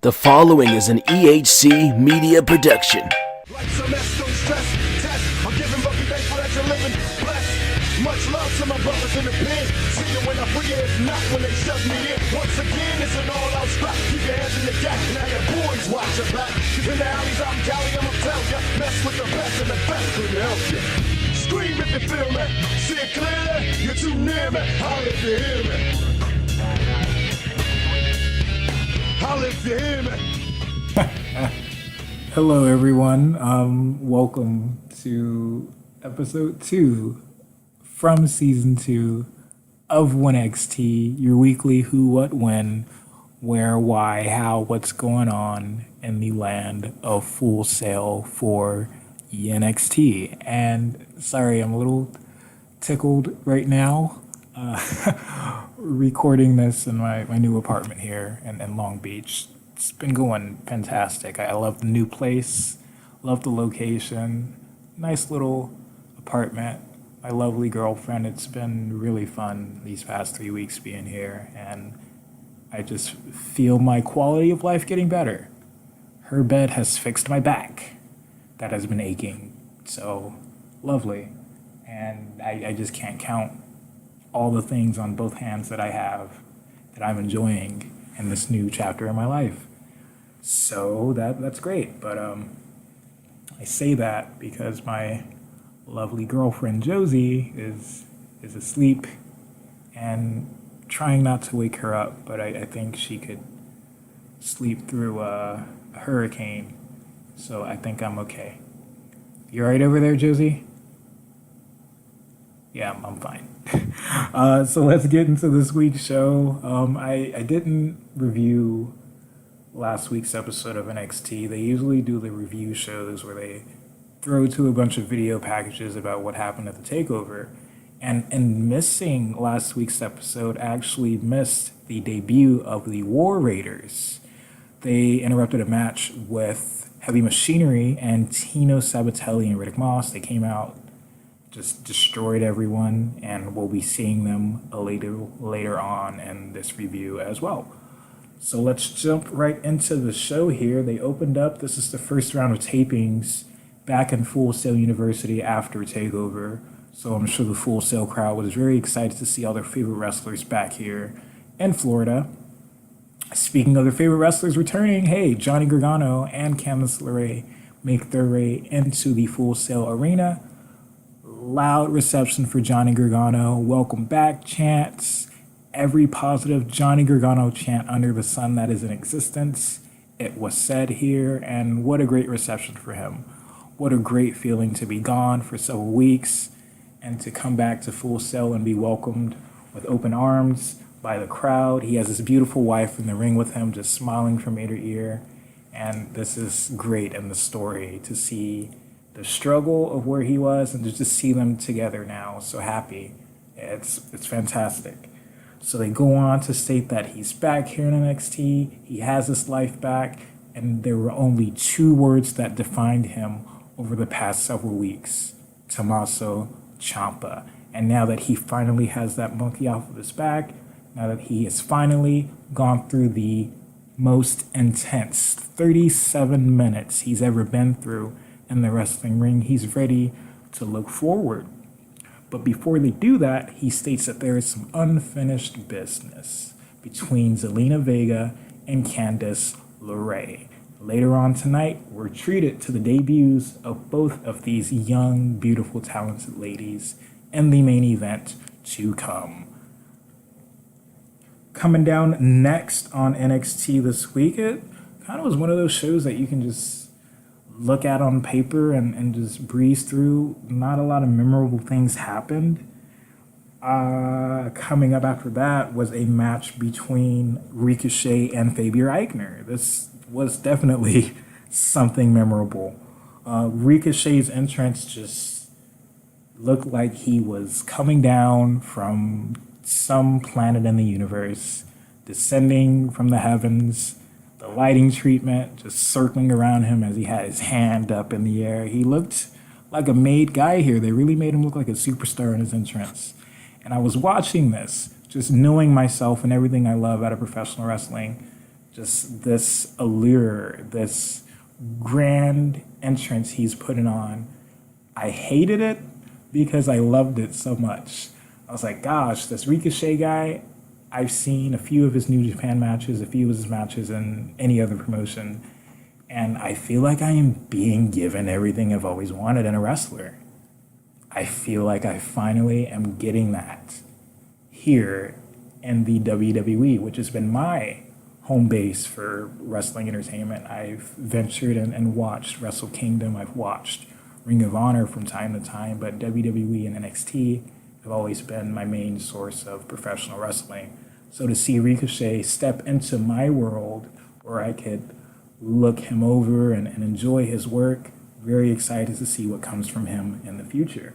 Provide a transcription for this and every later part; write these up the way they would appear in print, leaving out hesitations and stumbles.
The following is an EHC media production. Like some S, don't stress, test. I'm giving but be thankful that you're living blessed. Much love to my brothers in the pen. See you when I'm free, if not when they shut me in. Once again, it's an all-out scrap. Keep your hands in the gap. Now your boys watch your back. In the alleys out in Cali, I'ma tell ya. Mess with the best and the best couldn't help you. Scream if you feel me. See it clearly. You're too near me. Holler if you hear me. Holler if you hear me. Hello, everyone. Welcome to episode 2 from season 2 of Whenxt, your weekly who, what, when, where, why, how, what's going on in the land of Full Sail for NXT. And sorry, I'm a little tickled right now. Recording this in my new apartment here in Long Beach. It's been going fantastic. I love the new place, love the location, nice little apartment, my lovely girlfriend. It's been really fun these past 3 weeks being here, and I just feel my quality of life getting better. Her bed has fixed my back. That has been aching. So lovely. And I just can't count all the things on both hands that I have that I'm enjoying in this new chapter in my life. So that's great. But I say that because my lovely girlfriend Josie is asleep and trying not to wake her up, but I think she could sleep through a hurricane. So I think I'm okay. You all right over there, Josie? Yeah, I'm fine. So let's get into this week's show. I didn't review last week's episode of NXT. They usually do the review shows where they throw to a bunch of video packages about what happened at the takeover. And missing last week's episode, actually missed the debut of the War Raiders. They interrupted a match with Heavy Machinery and Tino Sabatelli and Riddick Moss. They came out, just destroyed everyone, and we'll be seeing them later on in this review as well. So let's jump right into the show here. They opened up. This is the first round of tapings back in Full Sail University after TakeOver. So I'm sure the Full Sail crowd was very excited to see all their favorite wrestlers back here in Florida. Speaking of their favorite wrestlers returning, hey, Johnny Gargano and Candice LeRae make their way into the Full Sail arena. Loud reception for Johnny Gargano. Welcome back chants. Every positive Johnny Gargano chant under the sun that is in existence. It was said here, and what a great reception for him. What a great feeling to be gone for several weeks and to come back to Full Sail and be welcomed with open arms by the crowd. He has his beautiful wife in the ring with him, just smiling from ear to ear. And this is great in the story to see the struggle of where he was and to just see them together now. So happy. It's fantastic. So they go on to state that he's back here in NXT. He has his life back. And there were only 2 words that defined him over the past several weeks. Tommaso Ciampa. And now that he finally has that monkey off of his back, now that he has finally gone through the most intense 37 minutes he's ever been through in the wrestling ring, he's ready to look forward. But before they do that, he states that there is some unfinished business between Zelina Vega and Candice LeRae. Later on tonight, we're treated to the debuts of both of these young, beautiful, talented ladies in the main event to come. Coming down next on NXT this week, it kind of was one of those shows that you can just look at on paper and just breeze through. Not a lot of memorable things happened. Coming up after that was a match between Ricochet and Fabian Aichner. This was definitely something memorable. Ricochet's entrance just looked like he was coming down from some planet in the universe, descending from the heavens. The lighting treatment just circling around him as he had his hand up in the air. He looked like a made guy here. They really made him look like a superstar in his entrance. And I was watching this, just knowing myself and everything I love out of professional wrestling, just this allure, this grand entrance he's putting on. I hated it because I loved it so much. I was like, gosh, this Ricochet guy, I've seen a few of his New Japan matches, a few of his matches in any other promotion, and I feel like I am being given everything I've always wanted in a wrestler. I feel like I finally am getting that here in the WWE, which has been my home base for wrestling entertainment. I've ventured and watched Wrestle Kingdom. I've watched Ring of Honor from time to time, but WWE and NXT have always been my main source of professional wrestling. So to see Ricochet step into my world where I could look him over and enjoy his work, very excited to see what comes from him in the future.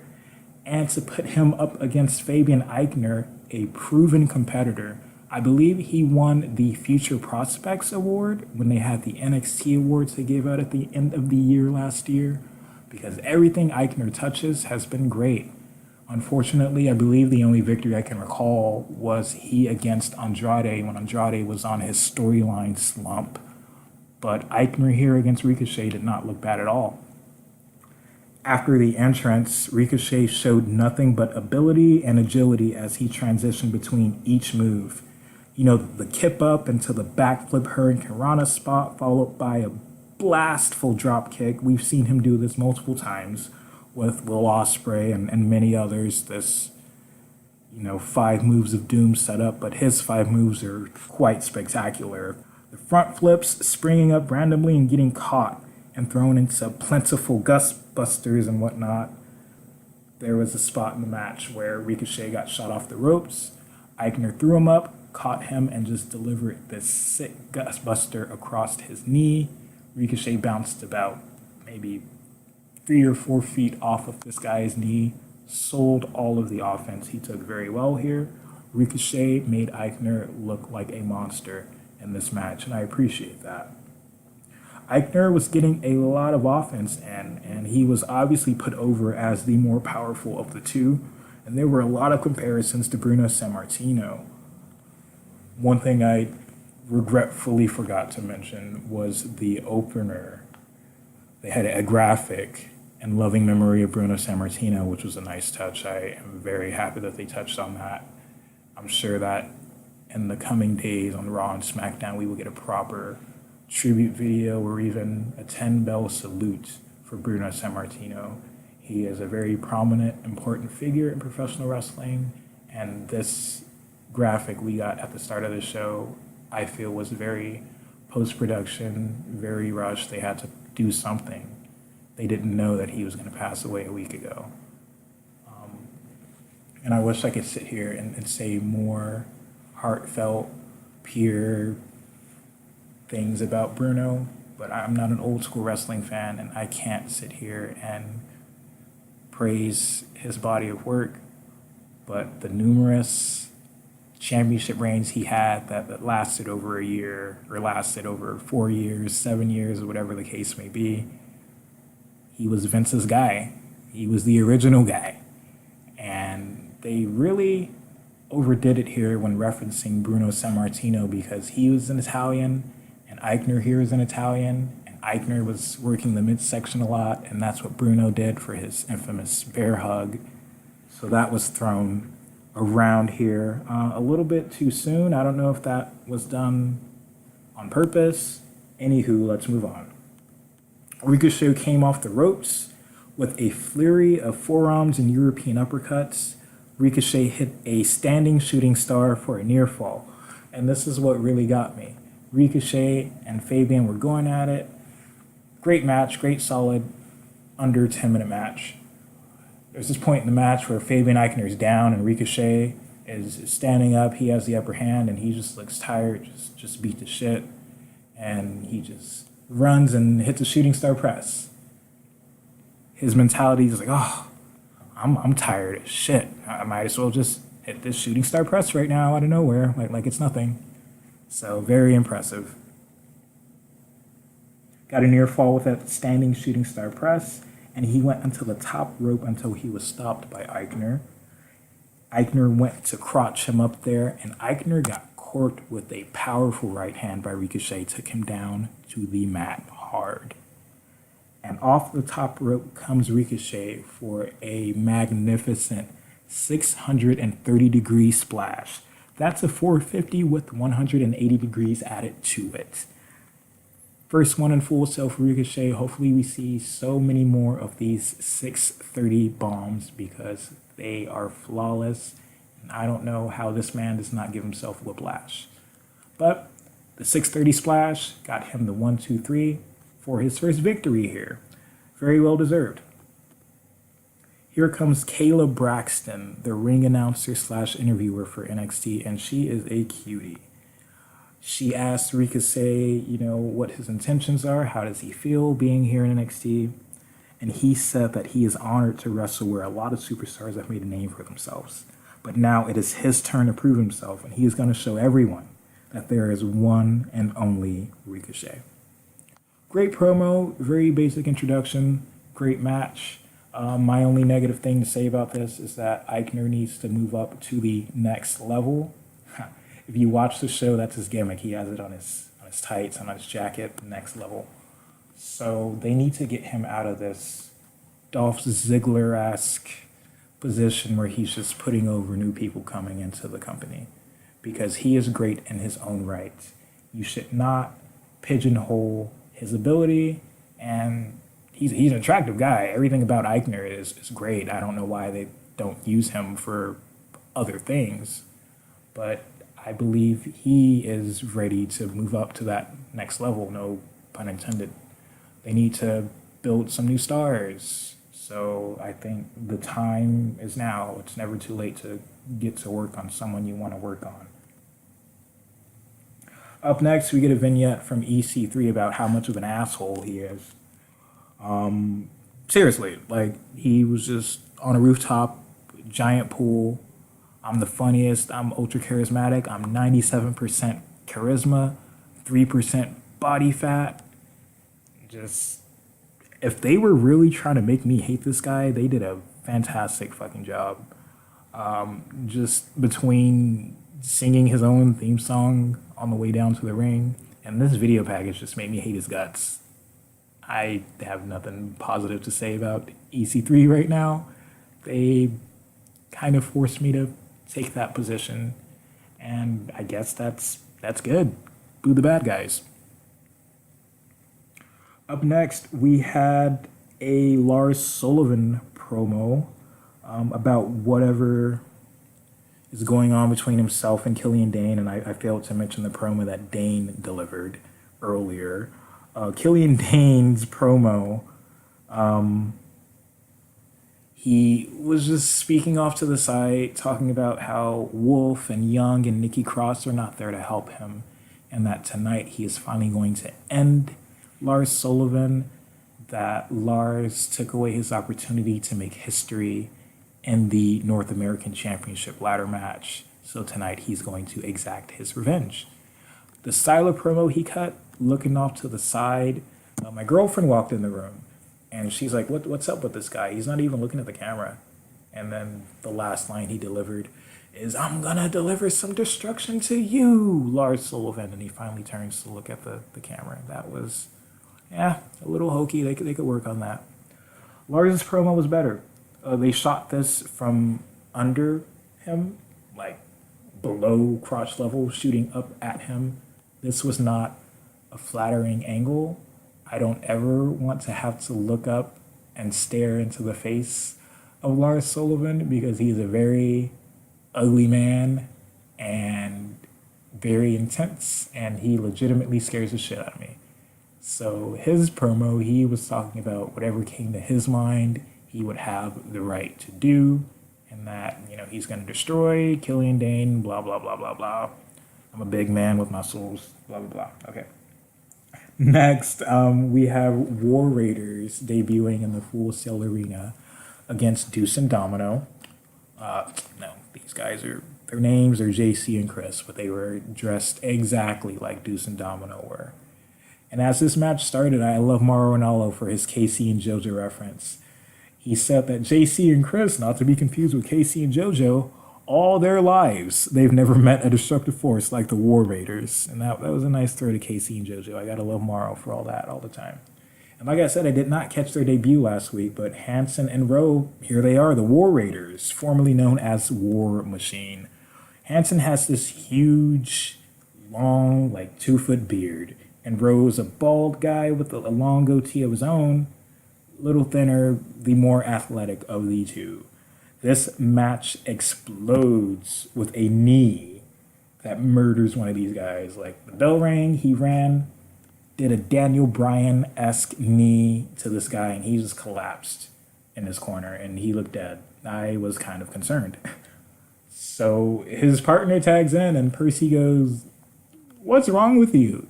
And to put him up against Fabian Aichner, a proven competitor. I believe he won the Future Prospects Award when they had the NXT Awards they gave out at the end of the year last year, because everything Aichner touches has been great. Unfortunately, I believe the only victory I can recall was he against Andrade when Andrade was on his storyline slump. But Aichner here against Ricochet did not look bad at all. After the entrance, Ricochet showed nothing but ability and agility as he transitioned between each move. You know, the kip up into the backflip Hurricane Rana spot, followed by a blastful drop kick. We've seen him do this multiple times with Will Ospreay and many others. This, 5 moves of doom setup, but his 5 moves are quite spectacular. The front flips, springing up randomly and getting caught and thrown into plentiful gust busters and whatnot. There was a spot in the match where Ricochet got shot off the ropes. Aichner threw him up, caught him, and just delivered this sick gust buster across his knee. Ricochet bounced about maybe 3 or 4 feet off of this guy's knee, sold all of the offense he took very well here. Ricochet made Aichner look like a monster in this match, and I appreciate that. Aichner was getting a lot of offense in, and he was obviously put over as the more powerful of the two, and there were a lot of comparisons to Bruno Sammartino. One thing I regretfully forgot to mention was the opener. They had a graphic in loving memory of Bruno Sammartino, which was a nice touch. I am very happy that they touched on that. I'm sure that in the coming days on Raw and SmackDown, we will get a proper tribute video or even a 10-bell salute for Bruno Sammartino. He is a very prominent, important figure in professional wrestling, and this graphic we got at the start of the show, I feel, was very post-production, very rushed. They had to do something. They didn't know that he was going to pass away a week ago. And I wish I could sit here and say more heartfelt, pure things about Bruno, but I'm not an old school wrestling fan, and I can't sit here and praise his body of work. But the numerous championship reigns he had that lasted over a year, or lasted over 4 years, 7 years, or whatever the case may be, he was Vince's guy. He was the original guy. And they really overdid it here when referencing Bruno Sammartino, because he was an Italian, and Aichner here is an Italian, and Aichner was working the midsection a lot, and that's what Bruno did for his infamous bear hug. So that was thrown around here a little bit too soon. I don't know if that was done on purpose. Anywho, let's move on. Ricochet came off the ropes with a flurry of forearms and European uppercuts. Ricochet hit a standing shooting star for a near fall. And this is what really got me. Ricochet and Fabian were going at it. Great match, great solid, under 10-minute match. There's this point in the match where Fabian Aichner is down and Ricochet is standing up. He has the upper hand and he just looks tired, just beat the shit. And he just runs and hits a shooting star press. His mentality is like, oh, I'm tired as shit. I might as well just hit this shooting star press right now out of nowhere, like it's nothing. So very impressive. Got a near fall with that standing shooting star press, and he went until the top rope until he was stopped by Aichner. Aichner went to crotch him up there, and Aichner got support with a powerful right hand by Ricochet took him down to the mat hard. And off the top rope comes Ricochet for a magnificent 630-degree splash. That's a 450 with 180 degrees added to it. First one in Full Sail for Ricochet. Hopefully we see so many more of these 630 bombs because they are flawless. And I don't know how this man does not give himself whiplash. But the 630 splash got him the 1, 2, 3 for his first victory here. Very well deserved. Here comes Kayla Braxton, the ring announcer / interviewer for NXT, and she is a cutie. She asked Ricochet, what his intentions are, how does he feel being here in NXT, and he said that he is honored to wrestle where a lot of superstars have made a name for themselves. But now it is his turn to prove himself, and he is going to show everyone that there is one and only Ricochet. Great promo, very basic introduction, great match. My only negative thing to say about this is that Eichner needs to move up to the next level. If you watch the show, that's his gimmick. He has it on his tights, on his jacket, next level. So they need to get him out of this Dolph Ziggler-esque position where he's just putting over new people coming into the company, because he is great in his own right. You should not pigeonhole his ability, and he's an attractive guy. Everything about Eichner is great. I don't know why they don't use him for other things, but I believe he is ready to move up to that next level, no pun intended. They need to build some new stars. So I think the time is now. It's never too late to get to work on someone you want to work on. Up next, we get a vignette from EC3 about how much of an asshole he is. Seriously, he was just on a rooftop, giant pool. I'm the funniest, I'm ultra charismatic, I'm 97% charisma, 3% body fat. Just, if they were really trying to make me hate this guy, they did a fantastic fucking job. Just between singing his own theme song on the way down to the ring, and this video package just made me hate his guts. I have nothing positive to say about EC3 right now. They kind of forced me to take that position, and I guess that's good. Boo the bad guys. Up next, we had a Lars Sullivan promo about whatever is going on between himself and Killian Dane, and I failed to mention the promo that Dane delivered earlier. Killian Dane's promo, he was just speaking off to the side, talking about how Wolf and Young and Nikki Cross are not there to help him, and that tonight he is finally going to end Lars Sullivan, that Lars took away his opportunity to make history in the North American Championship ladder match, so tonight he's going to exact his revenge. The style of promo he cut, looking off to the side, my girlfriend walked in the room, and she's like, what's up with this guy? He's not even looking at the camera. And then the last line he delivered is, "I'm gonna deliver some destruction to you, Lars Sullivan." And he finally turns to look at the camera. That was, a little hokey. They could work on that. Lars' promo was better. They shot this from under him, like below crotch level, shooting up at him. This was not a flattering angle. I don't ever want to have to look up and stare into the face of Lars Sullivan, because he's a very ugly man and very intense, and he legitimately scares the shit out of me. So his promo, he was talking about whatever came to his mind, he would have the right to do, and that, he's going to destroy Killian Dane, blah, blah, blah, blah, blah. I'm a big man with muscles, blah, blah, blah. Okay. Next, we have War Raiders debuting in the Full Sail Arena against Deuce and Domino. No, these guys their names are JC and Chris, but they were dressed exactly like Deuce and Domino were. And as this match started, I love Mauro Ranallo for his Casey and JoJo reference. He said that JC and Chris, not to be confused with Casey and JoJo, all their lives, they've never met a destructive force like the War Raiders. And that was a nice throw to KC and JoJo. I gotta love Morrow for all that all the time. And like I said, I did not catch their debut last week, but Hanson and Rowe, here they are, the War Raiders, formerly known as War Machine. Hanson has this huge, long, like 2-foot beard, and Rowe's a bald guy with a long goatee of his own, little thinner, the more athletic of the two. This match explodes with a knee that murders one of these guys. Like, the bell rang, he ran, did a Daniel Bryan-esque knee to this guy, and he just collapsed in his corner, and he looked dead. I was kind of concerned. So his partner tags in, and Percy goes, "What's wrong with you?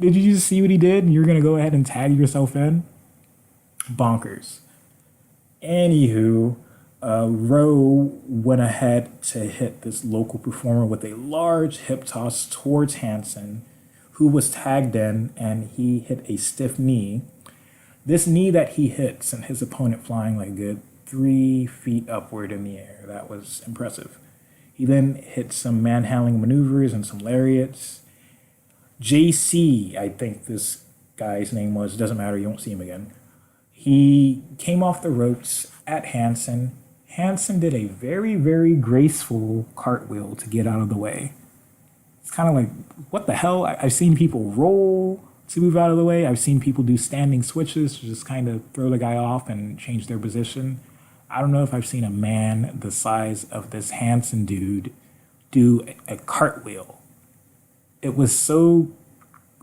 Did you just see what he did, and you're going to go ahead and tag yourself in?" Bonkers. Anywho, Rowe went ahead to hit this local performer with a large hip toss towards Hanson, who was tagged in, and he hit a stiff knee. This knee that he hit sent his opponent flying like a good 3 feet upward in the air. That was impressive. He then hit some manhandling maneuvers and some lariats. JC, I think this guy's name was, doesn't matter, you won't see him again. He came off the ropes at Hanson. Hanson did a very, very graceful cartwheel to get out of the way. It's kind of like, what the hell? I've seen people roll to move out of the way. I've seen people do standing switches to just kind of throw the guy off and change their position. I don't know if I've seen a man the size of this Hanson dude do a cartwheel. It was so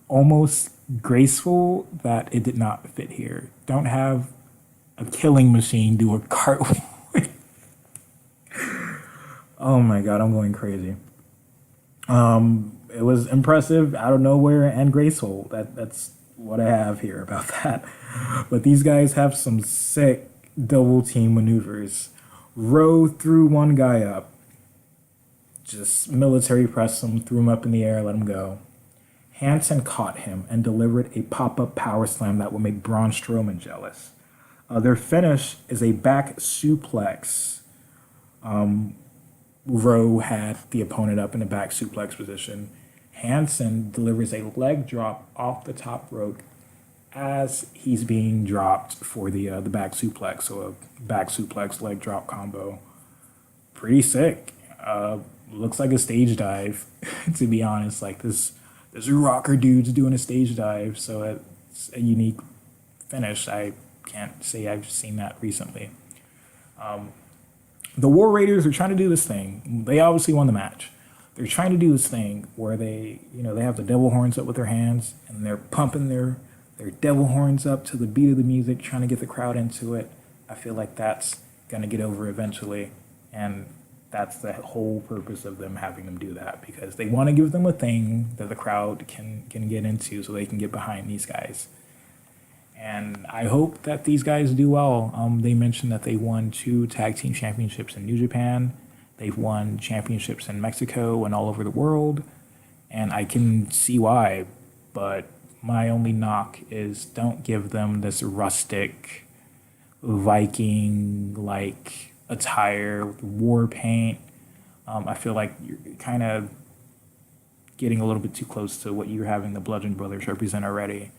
almost graceful that it did not fit here. Don't have a killing machine do a cartwheel. Oh my God, I'm going crazy. It was impressive, out of nowhere, and graceful. That's what I have here about that. But these guys have some sick double team maneuvers. Rowe threw one guy up, just military pressed him, threw him up in the air, let him go. Hanson caught him and delivered a pop-up power slam that would make Braun Strowman jealous. Their finish is a back suplex. Rowe had the opponent up in the back suplex position. Hanson delivers a leg drop off the top rope as he's being dropped for the back suplex, so a back suplex leg drop combo. Pretty sick. Looks like a stage dive, to be honest. Like this rocker dude's doing a stage dive, so it's a unique finish. I can't say I've seen that recently. The War Raiders are trying to do this thing. They obviously won the match. They're trying to do this thing where they have the devil horns up with their hands, and they're pumping their devil horns up to the beat of the music, trying to get the crowd into it. I feel like that's going to get over eventually, and that's the whole purpose of them having them do that, because they want to give them a thing that the crowd can get into so they can get behind these guys. And I hope that these guys do well. They mentioned that they won 2 tag team championships in New Japan. They've won championships in Mexico and all over the world. And I can see why. But my only knock is don't give them this rustic Viking-like attire with war paint. I feel like you're kind of getting a little bit too close to what you're having the Bludgeon Brothers represent already.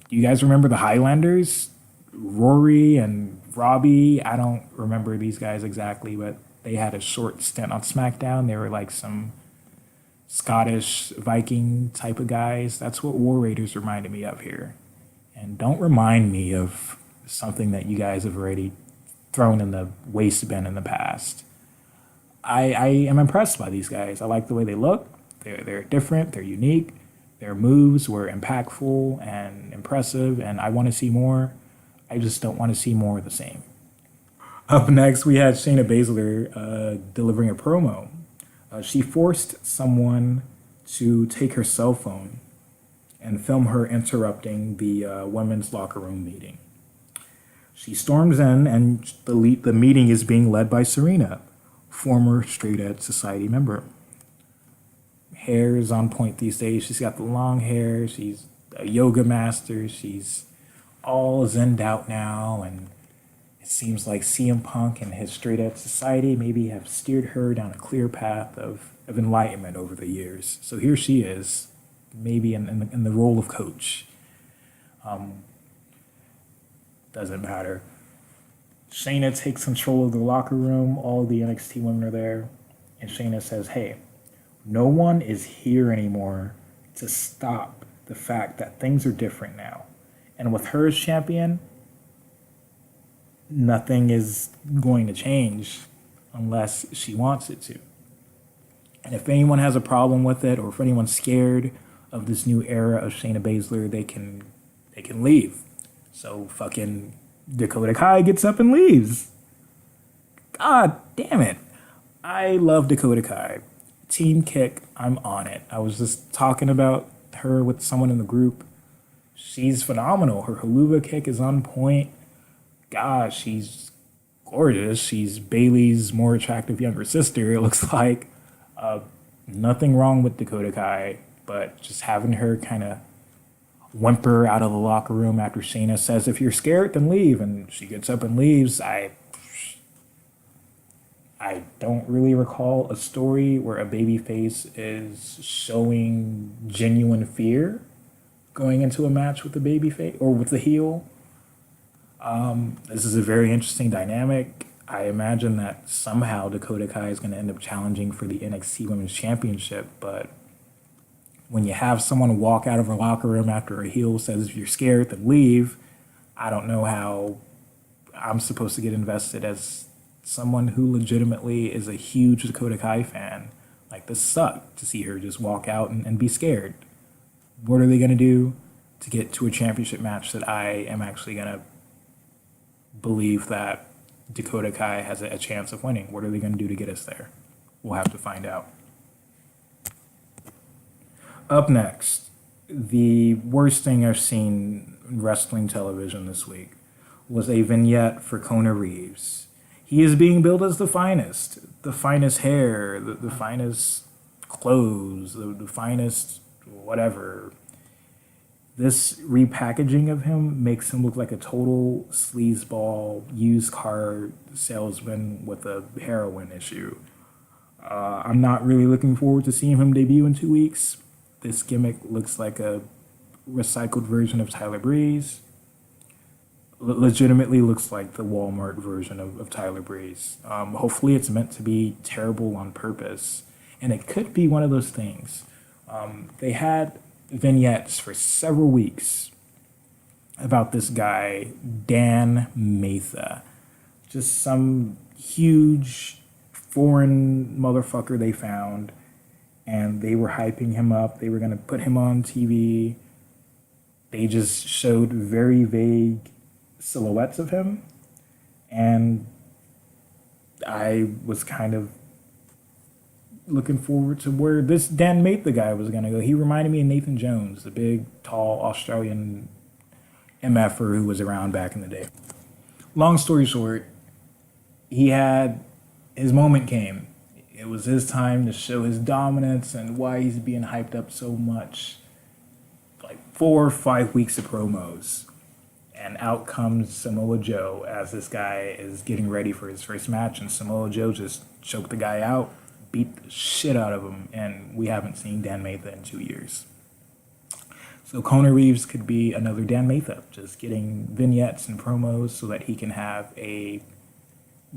You guys remember the Highlanders? Rory and Robbie? I don't remember these guys exactly, but they had a short stint on SmackDown. They were like some Scottish Viking type of guys. That's what War Raiders reminded me of here. And don't remind me of something that you guys have already thrown in the waste bin in the past. I am impressed by these guys. I like the way they look. They're different. They're unique. Their moves were impactful and impressive, and I want to see more. I just don't want to see more of the same. Up next, we had Shayna Baszler delivering a promo. She forced someone to take her cell phone and film her interrupting the women's locker room meeting. She storms in, and the meeting is being led by Serena, former Straight Edge Society member. Hair is on point these days. She's got the long hair. She's a yoga master. She's all zenned out now, and it seems like CM Punk and his straight edge society maybe have steered her down a clear path of enlightenment over the years. So here she is, maybe in the role of coach. Doesn't matter. Shayna takes control of the locker room. All the NXT women are there. And Shayna says, hey, no one is here anymore to stop the fact that things are different now. And with her as champion, nothing is going to change unless she wants it to. And if anyone has a problem with it, or if anyone's scared of this new era of Shayna Baszler, they can leave. So fucking Dakota Kai gets up and leaves. God damn it. I love Dakota Kai. Team Kick, I'm on it. I was just talking about her with someone in the group. She's phenomenal. Her haluva kick is on point. Gosh, she's gorgeous. She's Bayley's more attractive younger sister, it looks like. Nothing wrong with Dakota Kai, but just having her kind of whimper out of the locker room after Shayna says, if you're scared, then leave. And she gets up and leaves. I don't really recall a story where a babyface is showing genuine fear going into a match with the babyface or with the heel. This is a very interesting dynamic. I imagine that somehow Dakota Kai is going to end up challenging for the NXT Women's Championship, but when you have someone walk out of a locker room after a heel says, if you're scared, then leave, I don't know how I'm supposed to get invested as someone who legitimately is a huge Dakota Kai fan. Like, this sucked to see her just walk out and be scared. What are they going to do to get to a championship match that I am actually going to believe that Dakota Kai has a chance of winning? What are they going to do to get us there? We'll have to find out. Up next, the worst thing I've seen in wrestling television this week was a vignette for Kona Reeves. He is being billed as the finest hair, the finest clothes, the finest whatever. This repackaging of him makes him look like a total sleazeball used car salesman with a heroin issue. I'm not really looking forward to seeing him debut in 2 weeks. This gimmick looks like a recycled version of Tyler Breeze. Legitimately looks like the Walmart version of Tyler Breeze. Hopefully it's meant to be terrible on purpose. And it could be one of those things. They had vignettes for several weeks about this guy, Dan Matha. Just some huge foreign motherfucker they found. And they were hyping him up. They were going to put him on TV. They just showed very vague silhouettes of him. And I was kind of looking forward to where this Dan Matha guy was going to go. He reminded me of Nathan Jones, the big, tall Australian MFer who was around back in the day. Long story short, his moment came. It was his time to show his dominance and why he's being hyped up so much. Like 4 or 5 weeks of promos. And out comes Samoa Joe as this guy is getting ready for his first match. And Samoa Joe just choked the guy out, beat the shit out of him. And we haven't seen Dan Matha in 2 years. So Kona Reeves could be another Dan Matha, just getting vignettes and promos so that he can have a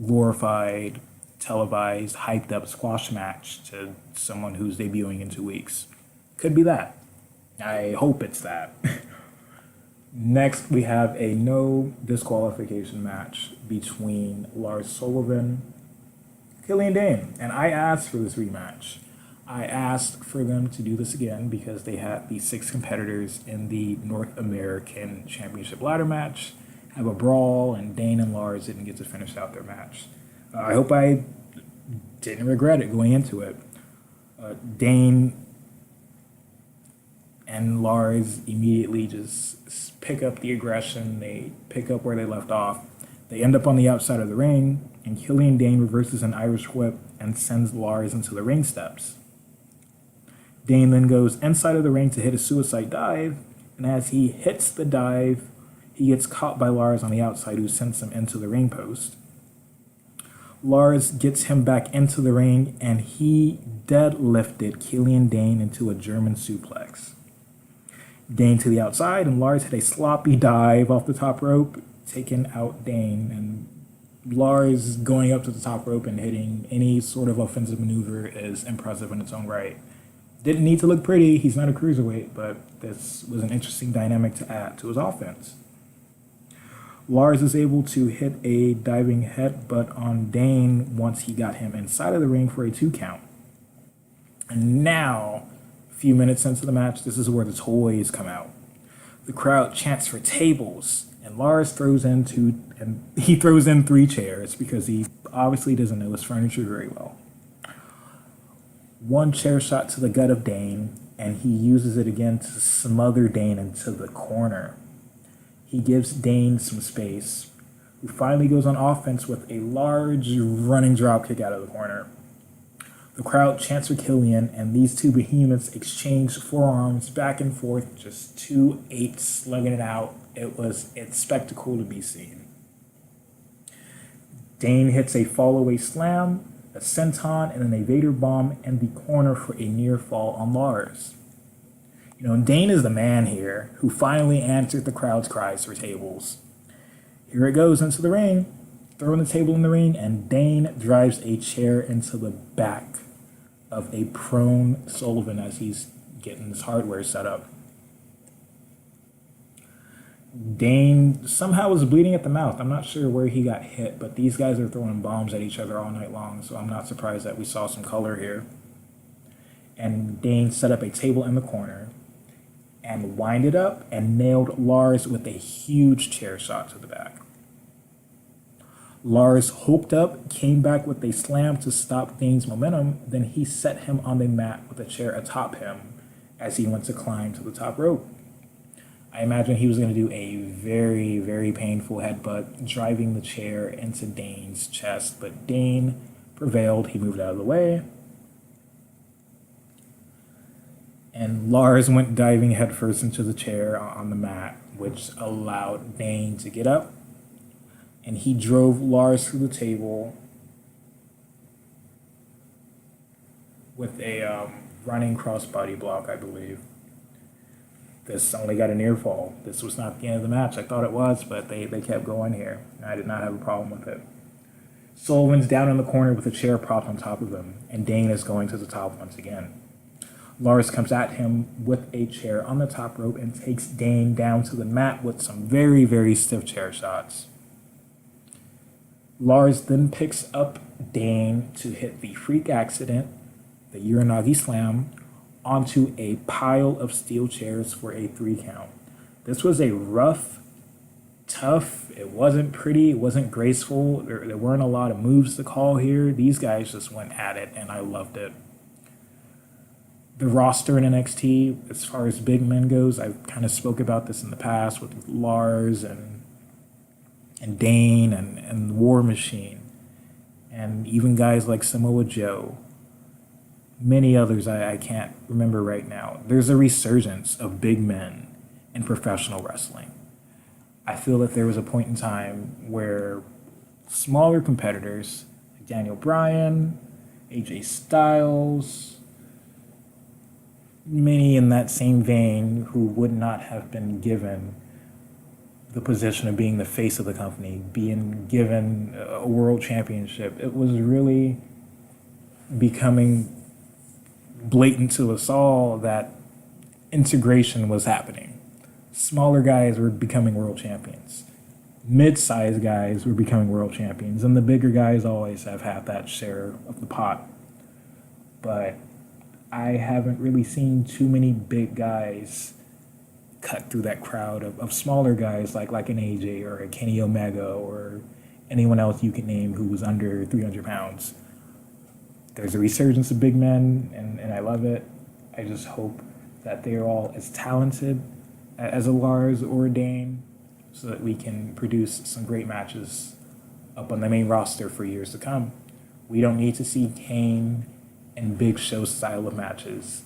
glorified, televised, hyped up squash match to someone who's debuting in 2 weeks. Could be that. I hope it's that. Next, we have a no disqualification match between Lars Sullivan, Killian Dane. And I asked for this rematch. I asked for them to do this again because they had the 6 competitors in the North American Championship ladder match have a brawl, and Dane and Lars didn't get to finish out their match. I hope I didn't regret it going into it. Dane and Lars immediately just pick up the aggression. They pick up where they left off. They end up on the outside of the ring, and Killian Dane reverses an Irish whip and sends Lars into the ring steps. Dane then goes inside of the ring to hit a suicide dive, and as he hits the dive, He gets caught by Lars on the outside, who sends him into the ring post. Lars gets him back into the ring, and he deadlifted Killian Dane into a German suplex. Dane to the outside, and Lars hit a sloppy dive off the top rope, taking out Dane. And Lars going up to the top rope and hitting any sort of offensive maneuver is impressive in its own right. Didn't need to look pretty, he's not a cruiserweight, but this was an interesting dynamic to add to his offense. Lars is able to hit a diving headbutt on Dane once he got him inside of the ring for a 2 count. And now, a few minutes into the match, this is where the toys come out. The crowd chants for tables, and Lars throws in 3 chairs because he obviously doesn't know his furniture very well. 1 chair shot to the gut of Dane, and he uses it again to smother Dane into the corner. He gives Dane some space, who finally goes on offense with a large running dropkick out of the corner. The crowd chants for Killian, and these 2 behemoths exchange forearms back and forth, just 2 8s slugging it out. It was a spectacle to be seen. Dane hits a fall-away slam, a senton, and an evader bomb in the corner for a near fall on Lars. Dane is the man here, who finally answered the crowd's cries for tables. Here it goes into the ring, throwing the table in the ring, and Dane drives a chair into the back of a prone Sullivan as he's getting his hardware set up. Dane somehow was bleeding at the mouth. I'm not sure where he got hit, but these guys are throwing bombs at each other all night long, so I'm not surprised that we saw some color here. And Dane set up a table in the corner and winded up and nailed Lars with a huge chair shot to the back. Lars hooked up, came back with a slam to stop Dane's momentum, then he set him on the mat with a chair atop him as he went to climb to the top rope. I imagine he was going to do a very, very painful headbutt, driving the chair into Dane's chest, but Dane prevailed. He moved out of the way. And Lars went diving headfirst into the chair on the mat, which allowed Dane to get up. And he drove Lars through the table with a running crossbody block, I believe. This only got a near fall. This was not the end of the match. I thought it was, but they kept going here. I did not have a problem with it. Sullivan's down in the corner with a chair propped on top of him, and Dane is going to the top once again. Lars comes at him with a chair on the top rope and takes Dane down to the mat with some very, very stiff chair shots. Lars then picks up Dane to hit the freak accident, the Uranagi slam, onto a pile of steel chairs for a 3 count. This was a rough, tough, it wasn't pretty, it wasn't graceful, there weren't a lot of moves to call here. These guys just went at it, and I loved it. The roster in NXT, as far as big men goes, I've kind of spoke about this in the past with Lars and Dane and War Machine, and even guys like Samoa Joe. Many others I can't remember right now. There's a resurgence of big men in professional wrestling. I feel that there was a point in time where smaller competitors, like Daniel Bryan, AJ Styles, many in that same vein who would not have been given the position of being the face of the company, being given a world championship. It was really becoming blatant to us all that integration was happening. Smaller guys were becoming world champions. Mid-sized guys were becoming world champions, and the bigger guys always have half that share of the pot. But I haven't really seen too many big guys cut through that crowd of smaller guys like an AJ or a Kenny Omega or anyone else you can name who was under 300 pounds. There's a resurgence of big men, and I love it. I just hope that they're all as talented as a Lars or a Dane so that we can produce some great matches up on the main roster for years to come. We don't need to see Kane and Big Show style of matches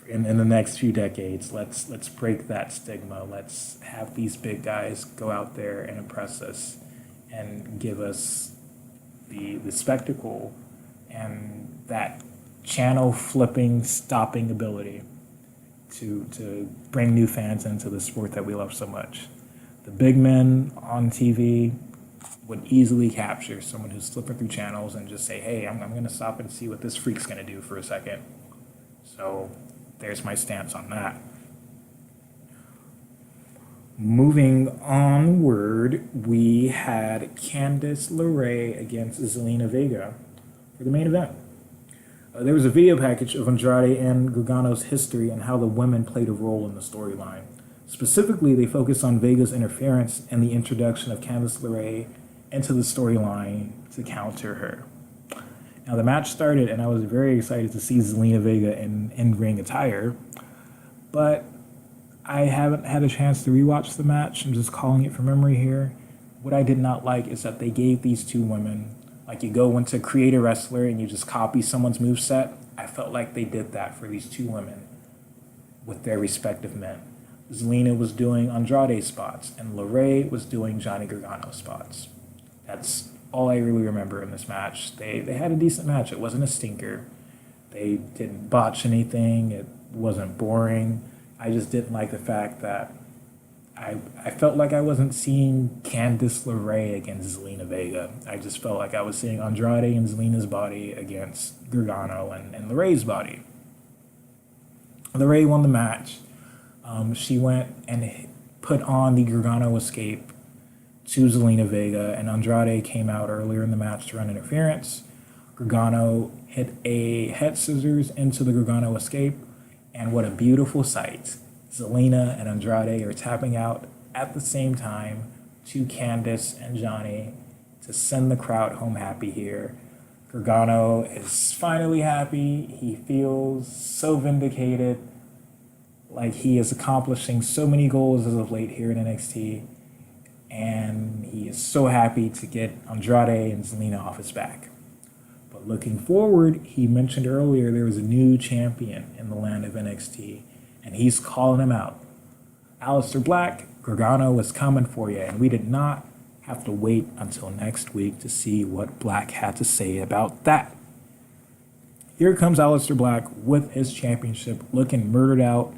in the next few decades. Let's break that stigma. Let's have these big guys go out there and impress us and give us the spectacle and that channel flipping, stopping ability to bring new fans into the sport that we love so much. The big men on TV would easily capture someone who's flipping through channels and just say, hey, I'm going to stop and see what this freak's going to do for a second. So there's my stance on that. Moving onward, we had Candice LeRae against Zelina Vega for the main event. There was a video package of Andrade and Gargano's history and how the women played a role in the storyline. Specifically, they focused on Vega's interference and the introduction of Candice LeRae into the storyline to counter her. Now, the match started, and I was very excited to see Zelina Vega in ring attire, but I haven't had a chance to rewatch the match. I'm just calling it from memory here. What I did not like is that they gave these two women, like you go into create a wrestler and you just copy someone's moveset. I felt like they did that for these two women with their respective men. Zelina was doing Andrade spots, and LeRae was doing Johnny Gargano spots. That's all I really remember in this match. They had a decent match. It wasn't a stinker. They didn't botch anything. It wasn't boring. I just didn't like the fact that I felt like I wasn't seeing Candice LeRae against Zelina Vega. I just felt like I was seeing Andrade and Zelina's body against Gargano and LeRae's body. LeRae won the match. She went and put on the Gargano escape to Zelina Vega, and Andrade came out earlier in the match to run interference. Gargano hit a head scissors into the Gargano escape, and what a beautiful sight. Zelina and Andrade are tapping out at the same time to Candice and Johnny to send the crowd home happy here. Gargano is finally happy. He feels so vindicated, like he is accomplishing so many goals as of late here in NXT. And he is so happy to get Andrade and Zelina off his back. But looking forward, he mentioned earlier there was a new champion in the land of NXT, and he's calling him out. Aleister Black, Gargano is coming for you, and we did not have to wait until next week to see what Black had to say about that. Here comes Aleister Black with his championship, looking murdered out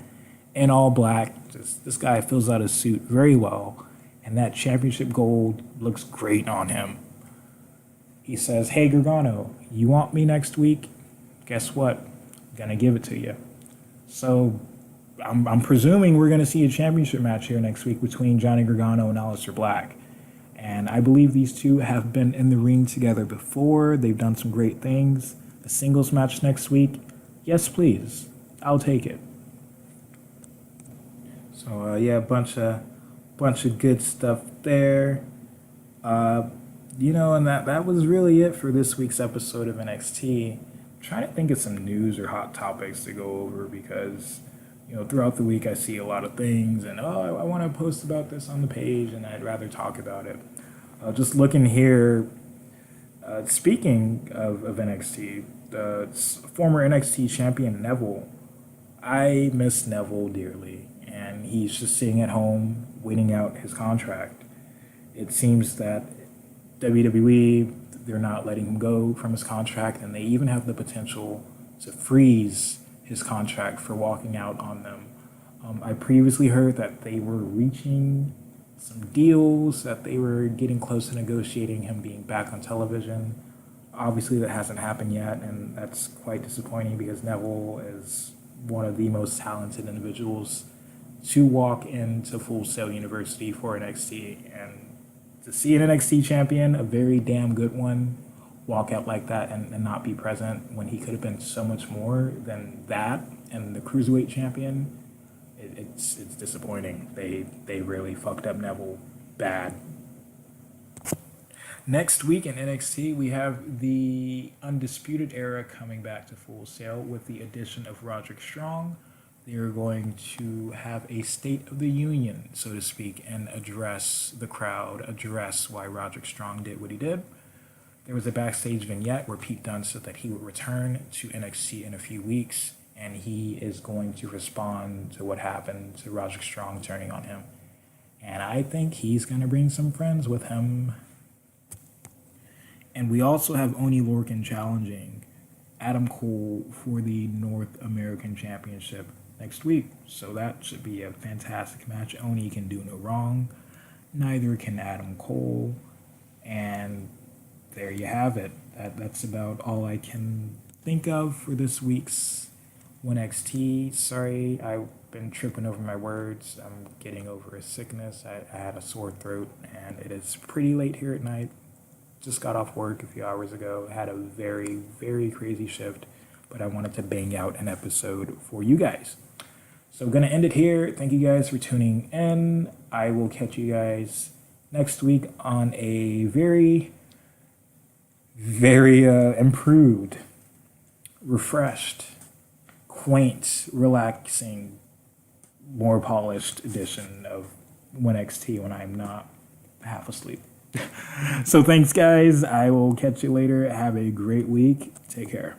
in all black. This guy fills out his suit very well, and that championship gold looks great on him. He says, hey, Gargano, you want me next week? Guess what? I'm gonna give it to you. So I'm presuming we're gonna see a championship match here next week between Johnny Gargano and Aleister Black. And I believe these two have been in the ring together before. They've done some great things. A singles match next week? Yes, please. I'll take it. So yeah, a bunch of good stuff there. And that was really it for this week's episode of NXT. I'm trying to think of some news or hot topics to go over because, throughout the week I see a lot of things and, I want to post about this on the page and I'd rather talk about it. Just looking here, speaking of NXT, the former NXT champion Neville, I miss Neville dearly, and he's just sitting at home waiting out his contract. It seems that WWE, they're not letting him go from his contract, and they even have the potential to freeze his contract for walking out on them. I previously heard that they were reaching some deals, that they were getting close to negotiating him being back on television. Obviously, that hasn't happened yet, and that's quite disappointing because Neville is one of the most talented individuals to walk into Full Sail University for NXT, and to see an NXT champion, a very damn good one, walk out like that and not be present when he could have been so much more than that, and the Cruiserweight champion, it's disappointing. They really fucked up Neville bad. Next week in NXT, we have the Undisputed Era coming back to Full Sail with the addition of Roderick Strong. They are going to have a State of the Union, so to speak, and address the crowd, address why Roderick Strong did what he did. There was a backstage vignette where Pete Dunne said that he would return to NXT in a few weeks, and he is going to respond to what happened to Roderick Strong turning on him. And I think he's going to bring some friends with him. And we also have Oni Lorcan challenging Adam Cole for the North American Championship next week. So that should be a fantastic match. Oni can do no wrong. Neither can Adam Cole. And there you have it. That's about all I can think of for this week's Whenxt. Sorry, I've been tripping over my words. I'm getting over a sickness. I had a sore throat, and it is pretty late here at night. Just got off work a few hours ago. Had a very, very crazy shift, but I wanted to bang out an episode for you guys. So I'm going to end it here. Thank you guys for tuning in. I will catch you guys next week on a very, very improved, refreshed, quaint, relaxing, more polished edition of Whenxt when I'm not half asleep. So thanks, guys. I will catch you later. Have a great week. Take care.